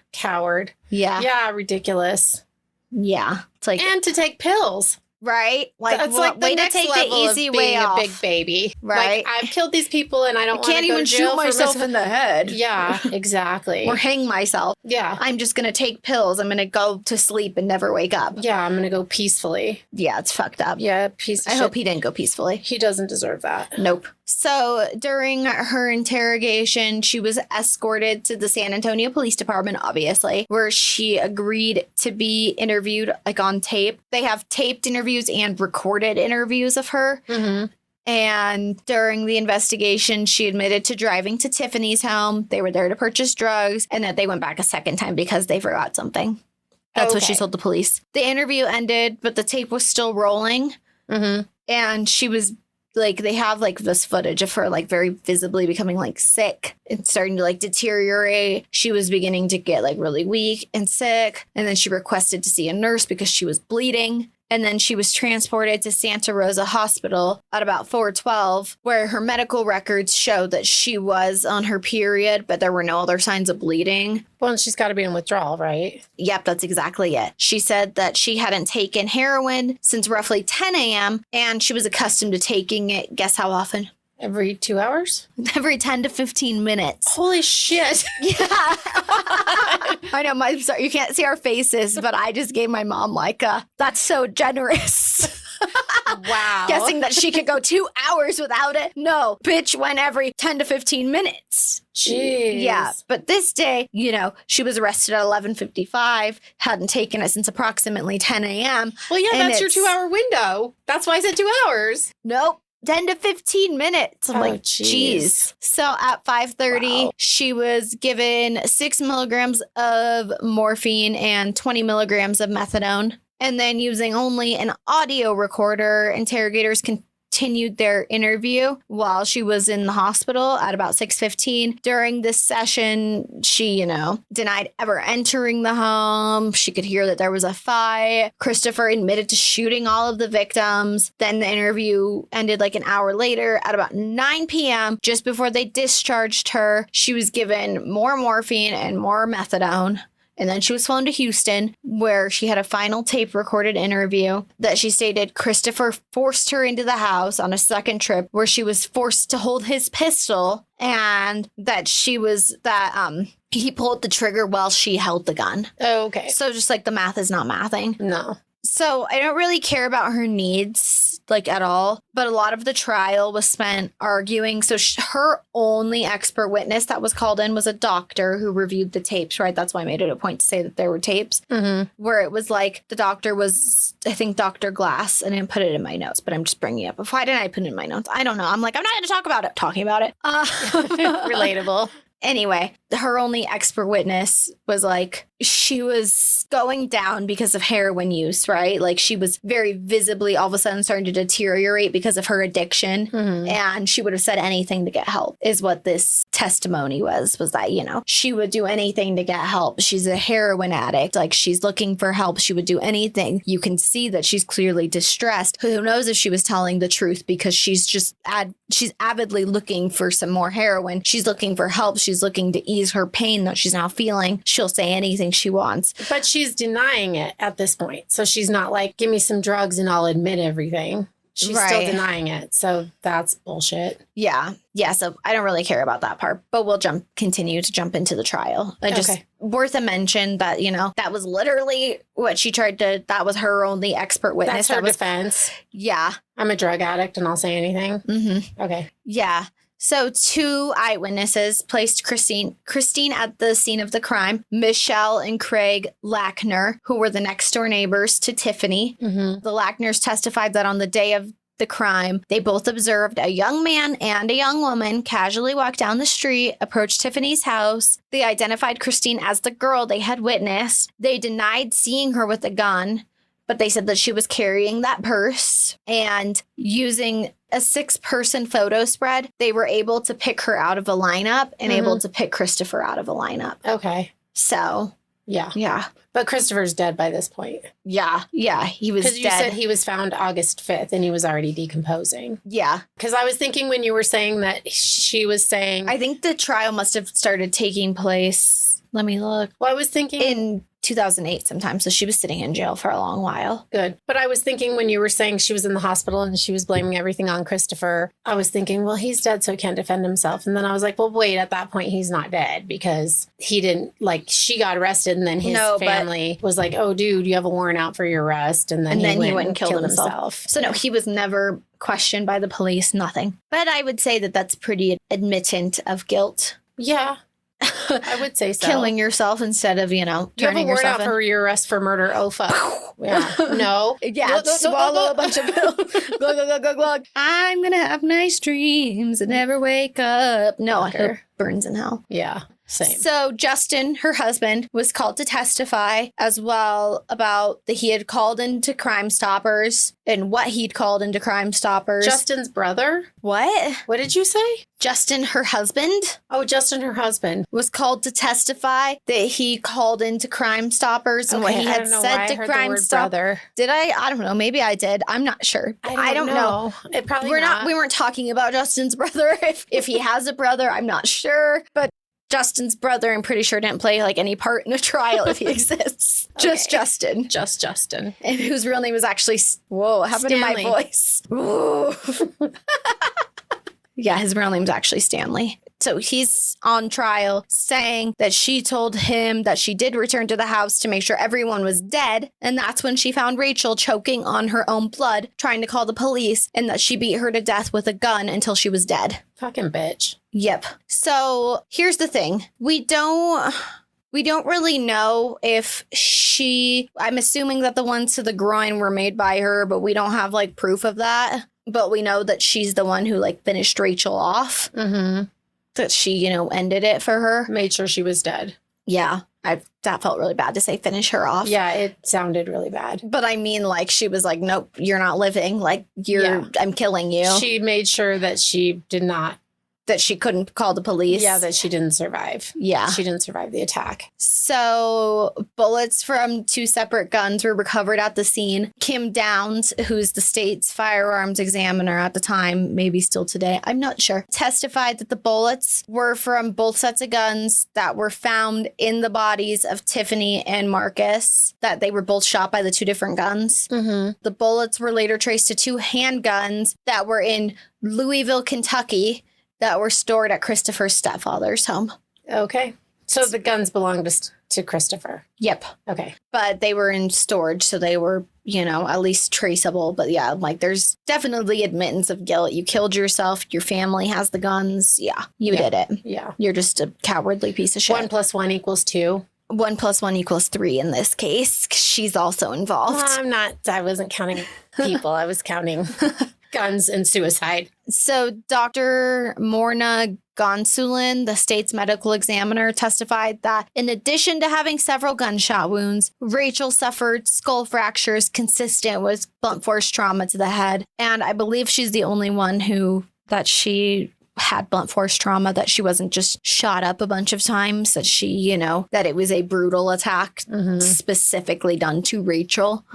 Yeah. Yeah, ridiculous. Yeah. It's like, And to take pills. right? Like, That's like the way to next take the level easy of way being off. a big baby. Right. Like, I've killed these people and I don't want to Can't go even to jail shoot for myself in the head. Yeah, exactly. Or hang myself. Yeah. I'm just going to take pills. I'm going to go to sleep and never wake up. Yeah, I'm going to go peacefully. Yeah, it's fucked up. Yeah, piece of I shit. hope he didn't go peacefully. He doesn't deserve that. Nope. So during her interrogation, she was escorted to the San Antonio Police Department, obviously, where she agreed to be interviewed like on tape. They have taped interviews and recorded interviews of her. Mm-hmm. And during the investigation, she admitted to driving to Tiffany's home. They were there to purchase drugs, and that they went back a second time because they forgot something. That's what she Okay. told the police. The interview ended, but the tape was still rolling. Mm-hmm. And she was like, they have like this footage of her like very visibly becoming like sick and starting to like deteriorate. She was beginning to get like really weak and sick. And then she requested to see a nurse because she was bleeding. And then she was transported to Santa Rosa Hospital at about 4:12, where her medical records show that she was on her period, but there were no other signs of bleeding. Well, and she's got to be in withdrawal, right? Yep, that's exactly it. She said that she hadn't taken heroin since roughly 10 a.m. and she was accustomed to taking it. Guess how often? Every 2 hours? Every 10 to 15 minutes. Holy shit. Yeah. I know. Sorry, you can't see our faces, but I just gave my mom like that's so generous. Wow. Guessing that she could go 2 hours without it. No, bitch went every 10 to 15 minutes. Jeez. Yeah, but this day, she was arrested at 11:55, hadn't taken it since approximately 10 a.m. Well, yeah, And that's your it's- 2 hour window. That's why I said 2 hours. Nope. 10 to 15 minutes. I'm Oh, like, jeez. geez. So at 5:30, Wow. she was given 6 milligrams of morphine and 20 milligrams of methadone. And then using only an audio recorder, interrogators continued their interview while she was in the hospital at about 6:15. During this session, she, denied ever entering the home. She could hear that there was a fight. Christopher admitted to shooting all of the victims. Then the interview ended like an hour later at about 9 p.m. Just before they discharged her, she was given more morphine and more methadone. And then she was flown to Houston, where she had a final tape recorded interview that she stated Christopher forced her into the house on a second trip where she was forced to hold his pistol, and that he pulled the trigger while she held the gun. Oh, okay. So just like the math is not mathing. No. So I don't really care about her needs like at all, but a lot of the trial was spent arguing. So her only expert witness that was called in was a doctor who reviewed the tapes, right? That's why I made it a point to say that there were tapes Mm-hmm. where it was like the doctor was, I think, Dr. Glass. I didn't put it in my notes, but I'm just bringing it up. Why didn't I put it in my notes? I don't know. I'm like, I'm not going to talk about it. Talking about it. Relatable. Anyway, her only expert witness was like, she was going down because of heroin use, right? Like she was very visibly all of a sudden starting to deteriorate because of her addiction. Mm-hmm. And she would have said anything to get help is what this testimony was that, she would do anything to get help. She's a heroin addict. Like she's looking for help. She would do anything. You can see that she's clearly distressed. Who knows if she was telling the truth because she's just she's avidly looking for some more heroin. She's looking for help. She's looking to ease her pain that she's now feeling. She'll say anything she wants. But she's denying it at this point. So she's not like, give me some drugs and I'll admit everything. She's Right. still denying it. So that's bullshit. Yeah. Yeah. So I don't really care about that part, but we'll continue to jump into the trial. I just Okay. worth a mention that, that was literally what she that was her only expert witness. That's her That was, defense. yeah. I'm a drug addict and I'll say anything. Mm-hmm. Okay. Yeah. So 2 eyewitnesses placed Christine at the scene of the crime, Michelle and Craig Lackner, who were the next door neighbors to Tiffany. Mm-hmm. The Lackners testified that on the day of the crime, they both observed a young man and a young woman casually walk down the street, approach Tiffany's house. They identified Christine as the girl they had witnessed. They denied seeing her with a gun, but they said that she was carrying that purse, and using a 6-person photo spread, they were able to pick her out of a lineup and able to pick Christopher out of a lineup. Okay. So, Yeah. yeah. But Christopher's dead by this point. Yeah. Yeah. He was Because you dead. said he was found August 5th and he was already decomposing. Yeah. Because I was thinking when you were saying that she was saying. I think the trial must have started taking place. Let me look. Well, I was thinking. In 2008 sometime. So she was sitting in jail for a long while. Good. But I was thinking when you were saying she was in the hospital and she was blaming everything on Christopher, I was thinking, well, he's dead, so he can't defend himself. And then I was like, well, wait, at that point, he's not dead because he didn't, she got arrested and then his family was like, oh, dude, you have a warrant out for your arrest. And then he went and killed himself. So no, he was never questioned by the police, nothing. But I would say that that's pretty admittant of guilt. Yeah. I would say so. Killing yourself instead of, you have a turning warrant yourself out for your arrest for murder. Oh, fuck. Yeah. No. Yeah, swallow a bunch of pills. Glug, glug, glug, glug, glug. I'm going to have nice dreams and never wake up. No, I hope burns in hell. Yeah. Same. So Justin, her husband, was called to testify as well about that he had called into Crime Stoppers and what he'd called into Crime Stoppers. Justin's brother? What? What did you say? Justin, her husband, Oh, Justin, her husband. was called to testify that he called into Crime Stoppers and what he had said to Crime Stoppers. Brother. Did I don't know. Maybe I did. I'm not sure. I don't know. It probably We weren't talking about Justin's brother. If he has a brother, I'm not sure. But Justin's brother, I'm pretty sure, didn't play any part in the trial if he exists. Just Justin. Just Justin. And whose real name was actually, whoa, what happened to my Stanley. voice? Ooh. Yeah, his real name's actually Stanley. So he's on trial saying that she told him that she did return to the house to make sure everyone was dead. And that's when she found Rachel choking on her own blood, trying to call the police, and that she beat her to death with a gun until she was dead. Fucking bitch. Yep. So here's the thing. We don't really know if I'm assuming that the ones to the groin were made by her, but we don't have proof of that. But we know that she's the one who finished Rachel off. Mm-hmm. That she, ended it for her. Made sure she was dead. Yeah. That felt really bad to say finish her off. Yeah, it sounded really bad. But I mean, she was like, nope, you're not living. I'm killing you. She made sure that she did not. That she couldn't call the police. Yeah, that she didn't survive. Yeah. She didn't survive the attack. So bullets from 2 separate guns were recovered at the scene. Kim Downs, who's the state's firearms examiner at the time, maybe still today, I'm not sure, testified that the bullets were from both sets of guns that were found in the bodies of Tiffany and Marcus, that they were both shot by the 2 different guns. Mm-hmm. The bullets were later traced to 2 handguns that were in Louisville, Kentucky, that were stored at Christopher's stepfather's home. Okay. So the guns belonged to Christopher. Yep. Okay. But they were in storage, so they were, at least traceable. But yeah, there's definitely admittance of guilt. You killed yourself. Your family has the guns. Yeah, you did it. Yeah. You're just a cowardly piece of shit. 1 + 1 = 2. 1 + 1 = 3 in this case. 'Cause she's also involved. I wasn't counting people. I was counting guns and suicide. So Dr. Morna Gonsulin, the state's medical examiner, testified that in addition to having several gunshot wounds, Rachel suffered skull fractures consistent with blunt force trauma to the head. And I believe she's the only one that she had blunt force trauma, that she wasn't just shot up a bunch of times, that she, that it was a brutal attack specifically done to Rachel.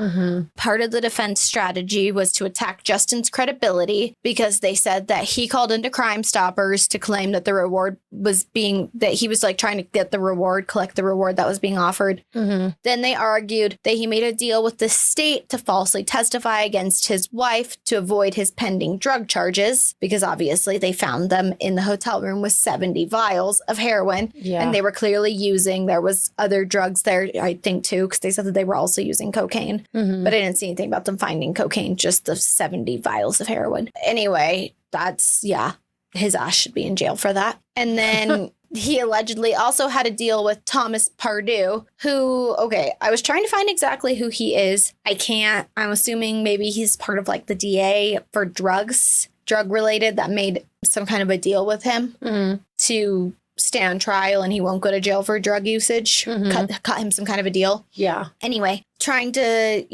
Part of the defense strategy was to attack Justin's credibility because they said that he called into Crime Stoppers to claim that the reward was that he was like trying to get the reward, collect the reward that was being offered. Then they argued that he made a deal with the state to falsely testify against his wife to avoid his pending drug charges, because obviously they found them in the hotel room with 70 vials of heroin. Yeah. And they were clearly there was other drugs there, I think, too, because they said that they were also using cocaine. But I didn't see anything about them finding cocaine, just the 70 vials of heroin. Anyway, his ass should be in jail for that. And then he allegedly also had a deal with Thomas Pardue, who, I was trying to find exactly who he is. I can't. I'm assuming maybe he's part of like the DA for drug related, that made some kind of a deal with him to stand trial and he won't go to jail for drug usage. Cut him some kind of a deal. Yeah. Anyway, trying to,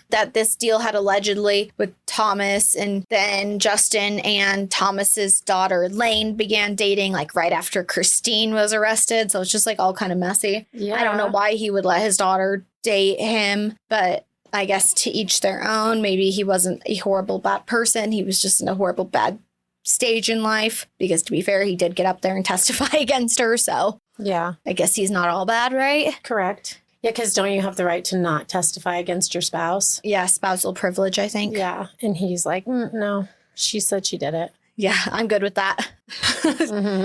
that this deal had allegedly with Thomas, and then Justin and Thomas's daughter Lane began dating like right after Christine was arrested. So it's just like all kind of messy. Yeah. I don't know why he would let his daughter date him, but I guess to each their own. Maybe he wasn't a horrible bad person. He was just in a horrible bad stage in life, because to be fair, he did get up there and testify against her. So yeah, I guess he's not all bad, right? Correct. Yeah, because don't you have the right to not testify against your spouse? Yeah, spousal privilege, I think. Yeah. And he's like, no, she said she did it. Yeah, I'm good with that.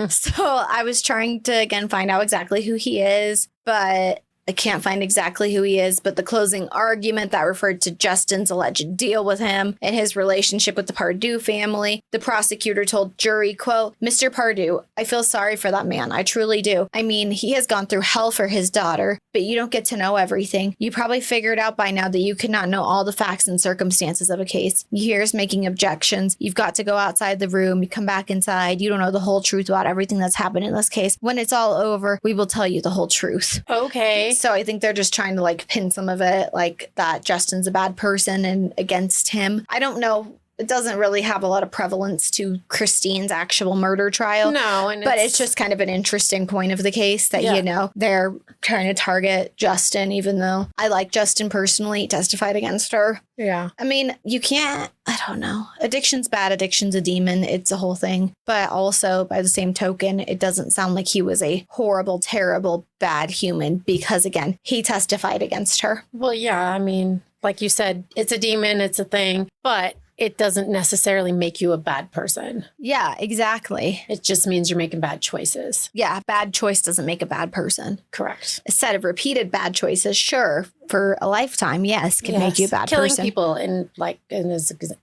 So I was trying to, again, find out exactly who he is, but I can't find exactly who he is. But the closing argument that referred to Justin's alleged deal with him and his relationship with the Pardue family, the prosecutor told jury, quote, "Mr. Pardue, I feel sorry for that man. I truly do. I mean, he has gone through hell for his daughter, but you don't get to know everything. You probably figured out by now that you cannot know all the facts and circumstances of a case. Here's making objections. You've got to go outside the room. You come back inside. You don't know the whole truth about everything that's happened in this case. When it's all over, we will tell you the whole truth." Okay. So I think they're just trying to like pin some of it, like that Justin's a bad person and against him. I don't know. It doesn't really have a lot of prevalence to Christine's actual murder trial. No, but it's just kind of an interesting point of the case that, they're trying to target Justin, even though I like Justin personally. He testified against her. Yeah. I mean, you can't, I don't know. Addiction's bad. Addiction's a demon. It's a whole thing. But also, by the same token, it doesn't sound like he was a horrible, terrible, bad human because, again, he testified against her. Well, yeah. I mean, like you said, it's a demon. It's a thing. But it doesn't necessarily make you a bad person. Yeah, exactly. It just means you're making bad choices. Yeah, bad choice doesn't make a bad person. Correct. A set of repeated bad choices, sure, for a lifetime, yes, can make you a bad Killing person. people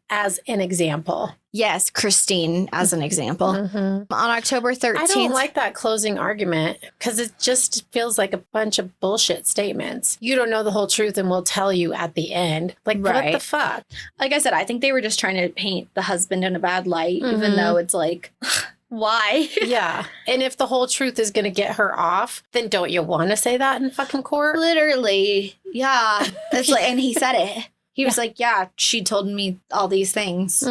as an example. Yes, Christine as an example. On October 13th. I don't like that closing argument because it just feels like a bunch of bullshit statements. You don't know the whole truth and we'll tell you at the end. Like, what the fuck? Like I said, I think they were just trying to paint the husband in a bad light, even though it's like, why? Yeah. And if the whole truth is going to get her off, then don't you want to say that in fucking court? Literally. Yeah. It's like, and he said it. He was like, yeah, she told me all these things.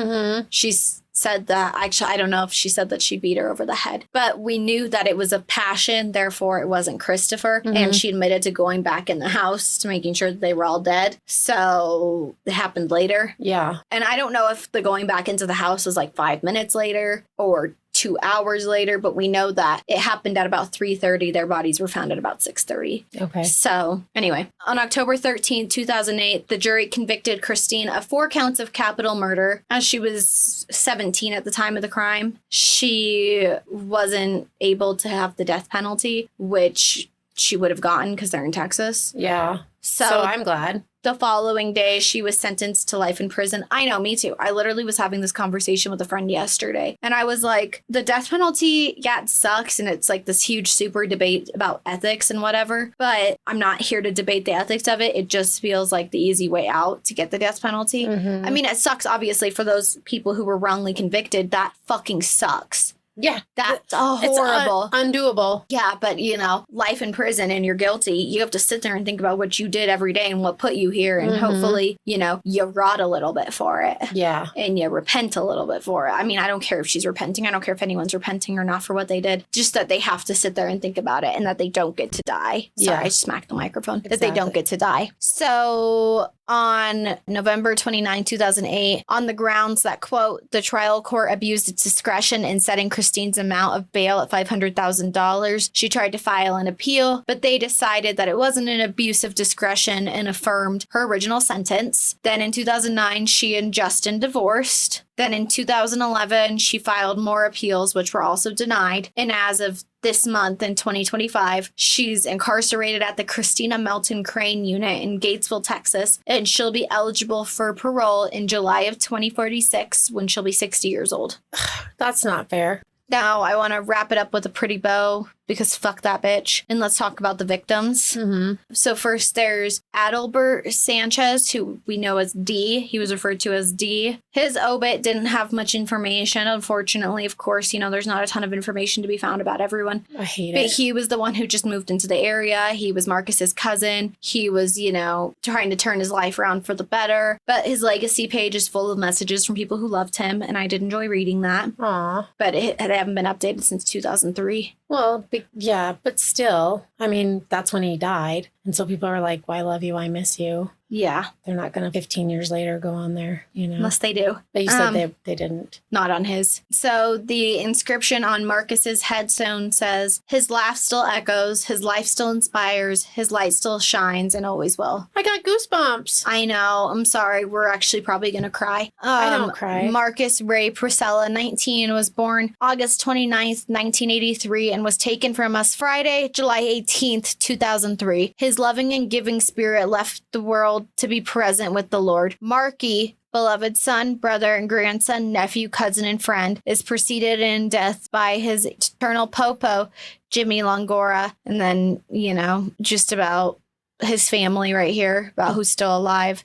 She's said that, actually, I don't know if she said that she beat her over the head, but we knew that it was a passion, therefore it wasn't Christopher. And she admitted to going back in the house to making sure that they were all dead. So it happened later. Yeah. And I don't know if the going back into the house was like 5 minutes later or 2 hours later, but we know that it happened at about 3:30. Their bodies were found at about 6:30. Okay. So anyway, on October 13th, 2008, the jury convicted Christine of 4 counts of capital murder. As she was 17 at the time of the crime, she wasn't able to have the death penalty, which she would have gotten because they're in Texas. Yeah. So I'm glad. The following day, she was sentenced to life in prison. I know, me too. I literally was having this conversation with a friend yesterday. And I was like, the death penalty, yeah, it sucks. And it's like this huge super debate about ethics and whatever. But I'm not here to debate the ethics of it. It just feels like the easy way out to get the death penalty. I mean, it sucks, obviously, for those people who were wrongly convicted. That fucking sucks. Yeah. That's It's horrible. undoable. Yeah, but life in prison and you're guilty. You have to sit there and think about what you did every day and what put you here. And hopefully, you rot a little bit for it. Yeah. And you repent a little bit for it. I mean, I don't care if she's repenting. I don't care if anyone's repenting or not for what they did. Just that they have to sit there and think about it and that they don't get to die. Sorry, Yeah. I smacked the microphone. That Exactly. they don't get to die. So on November 29, 2008, on the grounds that, quote, the trial court abused its discretion in setting Christine's amount of bail at $500,000, she tried to file an appeal, but they decided that it wasn't an abuse of discretion and affirmed her original sentence. Then in 2009, she and Justin divorced. Then in 2011, she filed more appeals, which were also denied. And as of this month in 2025, she's incarcerated at the Christina Melton Crane unit in Gatesville, Texas, and she'll be eligible for parole in July of 2046 when she'll be 60 years old. That's not fair. Now, I want to wrap it up with a pretty bow because fuck that bitch. And let's talk about the victims. So first there's Adalbert Sanchez, who we know as D. He was referred to as D. His obit didn't have much information. Unfortunately, of course, there's not a ton of information to be found about everyone. I hate But it. he was the one who just moved into the area. He was Marcus's cousin. He was, trying to turn his life around for the better. But his legacy page is full of messages from people who loved him, and I did enjoy reading that. Aw. But they haven't been updated since 2003. Well, yeah, but still, I mean, that's when he died. And so people are like, well, I love you, I miss you. Yeah, They're not going to 15 years later go on there, unless they do. But you said they didn't. Not on his. So the inscription on Marcus's headstone says, his laugh still echoes, his life still inspires, his light still shines and always will. I got goosebumps. I know. I'm sorry. We're actually probably going to cry. I don't cry. Marcus Ray Priscilla, 19, was born August 29th, 1983, and was taken from us Friday, July 18th, 2003. His loving and giving spirit left the world to be present with the Lord. Marky, beloved son, brother, and grandson, nephew, cousin, and friend, is preceded in death by his eternal popo, Jimmy Longora, and then, just about his family right here, about who's still alive.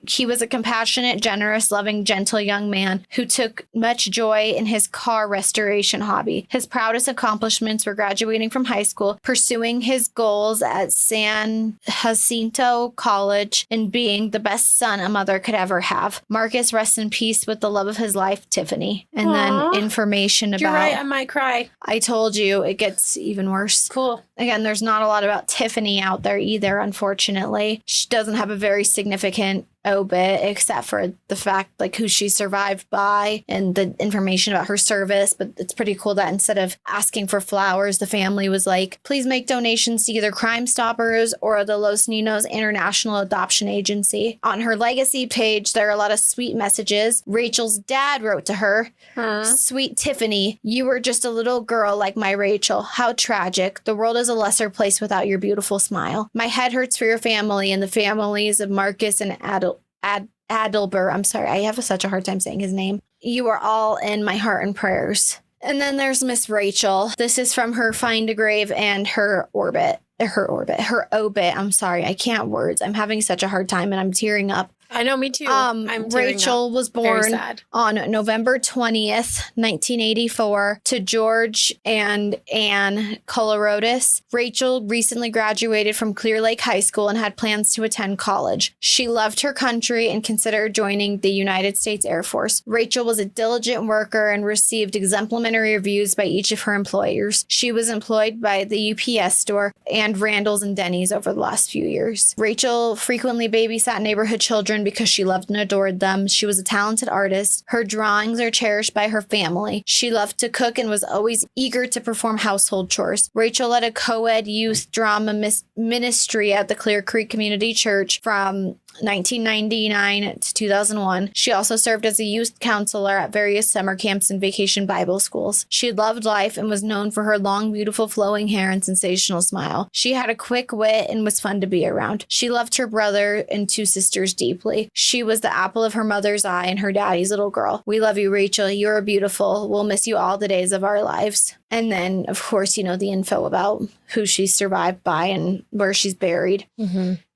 He was a compassionate, generous, loving, gentle young man who took much joy in his car restoration hobby. His proudest accomplishments were graduating from high school, pursuing his goals at San Jacinto College, and being the best son a mother could ever have. Marcus rests in peace with the love of his life, Tiffany. And Aw. then information about... You're right, I might cry. I told you, it gets even worse. Cool. Again, there's not a lot about Tiffany out there either, unfortunately. She doesn't have a very significant obit except for the fact who she survived by and the information about her service. But it's pretty cool that instead of asking for flowers, the family was like, please make donations to either Crime Stoppers or the Los Niños International Adoption Agency. On her legacy page, there are a lot of sweet messages. Rachel's dad wrote to her, sweet Tiffany, you were just a little girl like my Rachel. How tragic. The world is a lesser place without your beautiful smile. My head hurts for your family and the families of Marcus and Adalbert. I'm sorry, I have such a hard time saying his name. You are all in my heart and prayers. And then there's Miss Rachel. This is from her Find a Grave and her obit. I'm sorry, I can't words. I'm having such a hard time and I'm tearing up. I know, me too. I'm tearing Rachel up. was Very born sad. on November 20th, 1984 to George and Ann Colorodis. Rachel recently graduated from Clear Lake High School and had plans to attend college. She loved her country and considered joining the United States Air Force. Rachel was a diligent worker and received exemplary reviews by each of her employers. She was employed by the UPS store and Randall's and Denny's over the last few years. Rachel frequently babysat neighborhood children because she loved and adored them. She was a talented artist. Her drawings are cherished by her family. She loved to cook and was always eager to perform household chores. Rachel led a co-ed youth drama ministry at the Clear Creek Community Church from 1999 to 2001. She also served as a youth counselor at various summer camps and vacation Bible schools. She loved life and was known for her long, beautiful flowing hair and sensational smile. She had a quick wit and was fun to be around. She loved her brother and two sisters deeply. She was the apple of her mother's eye and her daddy's little girl. We love you, Rachel. You're beautiful. We'll miss you all the days of our lives. And then, of course, the info about who she survived by and where she's buried.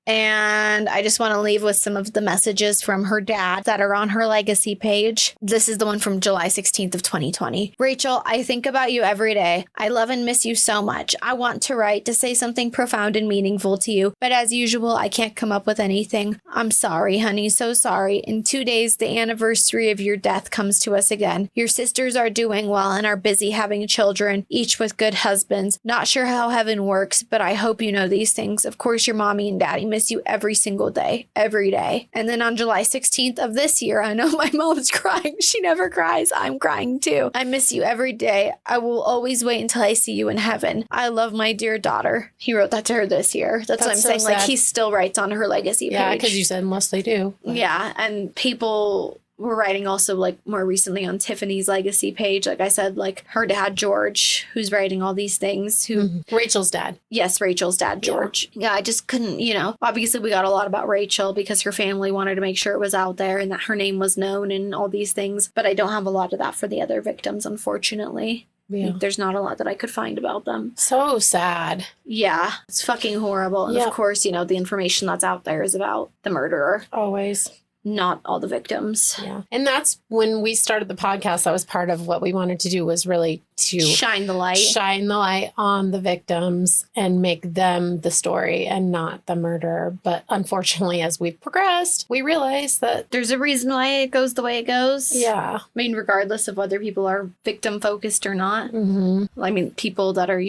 And I just want to leave with some of the messages from her dad that are on her legacy page. This is the one from July 16th of 2020. Rachel, I think about you every day. I love and miss you so much. I want to write to say something profound and meaningful to you, but as usual, I can't come up with anything. I'm sorry, honey, so sorry. In 2 days, the anniversary of your death comes to us again. Your sisters are doing well and are busy having children, each with good husbands. Not sure how heaven works, but I hope you know these things. Of course, your mommy and daddy miss you every single day, every day. And then on July 16th of this year, I know my mom's crying. She never cries. I'm crying too. I miss you every day. I will always wait until I see you in heaven. I love my dear daughter. He wrote that to her this year. That's what I'm so saying. Like sad. he still writes on her legacy page. Yeah, because you said unless they do. Yeah, and people were writing also like more recently on Tiffany's legacy page. Like I said, like her dad, George, who's writing all these things, who, Rachel's dad. yes, Rachel's dad, George. Yeah, I just couldn't, obviously we got a lot about Rachel because her family wanted to make sure it was out there and that her name was known and all these things. But I don't have a lot of that for the other victims, unfortunately. Yeah. There's not a lot that I could find about them. So sad. Yeah, it's fucking horrible. And Yep. of course, the information that's out there is about the murderer, Always. not all the victims. Yeah. And that's when we started the podcast. That was part of what we wanted to do, was really to Shine the light. shine the light on the victims and make them the story and not the murderer. But unfortunately, as we've progressed, we realize that, There's a reason why it goes the way it goes. yeah. I mean, regardless of whether people are victim focused or not. Mm-hmm. I mean, people that are,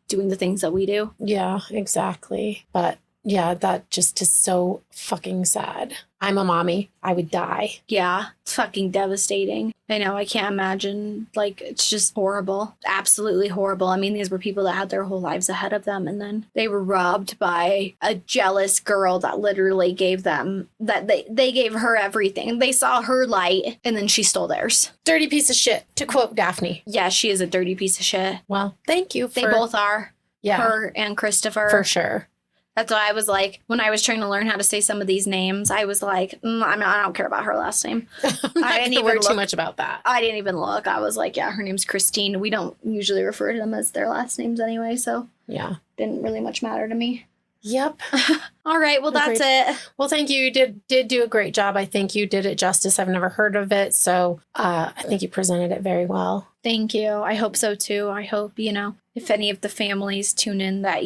doing the things that we do. Yeah, exactly. But yeah, that just is so fucking sad. I'm a mommy. I would die. Yeah, it's fucking devastating. I know, I can't imagine. Like, it's just horrible. Absolutely horrible. I mean, these were people that had their whole lives ahead of them, and then they were robbed by a jealous girl that literally gave them, that they gave her everything. They saw her light, and then she stole theirs. Dirty piece of shit, to quote Daphne. Yeah, she is a dirty piece of shit. Well, thank you. They both are. Yeah, Her and Christopher. for sure. That's why I was like, when I was trying to learn how to say some of these names, I was like, I don't care about her last name. I'm not I didn't gonna even worry too look. much about that. I didn't even look. I was like, yeah, her name's Christine. We don't usually refer to them as their last names anyway, so Yeah. didn't really much matter to me. Yep. All right, well, that's it. Well, thank you. You did do a great job. I think you did it justice. I've never heard of it, so I think you presented it very well. Thank you. I hope so too. I hope, if any of the families tune in that,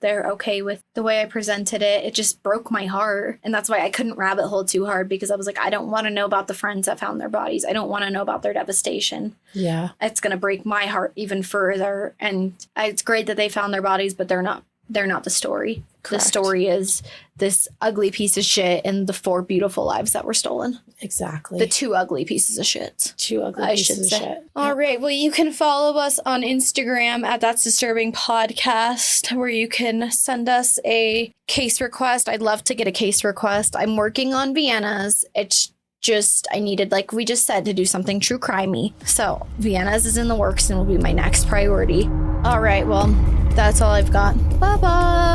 they're okay with the way I presented it. It just broke my heart. And that's why I couldn't rabbit hole too hard, because I was like, I don't want to know about the friends that found their bodies. I don't want to know about their devastation. Yeah. It's going to break my heart even further. And it's great that they found their bodies, but they're not the story. Correct. The story is this ugly piece of shit and the 4 beautiful lives that were stolen. Exactly. The 2 ugly pieces of shit. 2 ugly I pieces should of say. shit. All right. Well, you can follow us on Instagram at That's Disturbing Podcast, where you can send us a case request. I'd love to get a case request. I'm working on Vienna's. It's just, I needed, like we just said, to do something true crimey. So Vienna's is in the works and will be my next priority. All right. Well, that's all I've got. Bye-bye.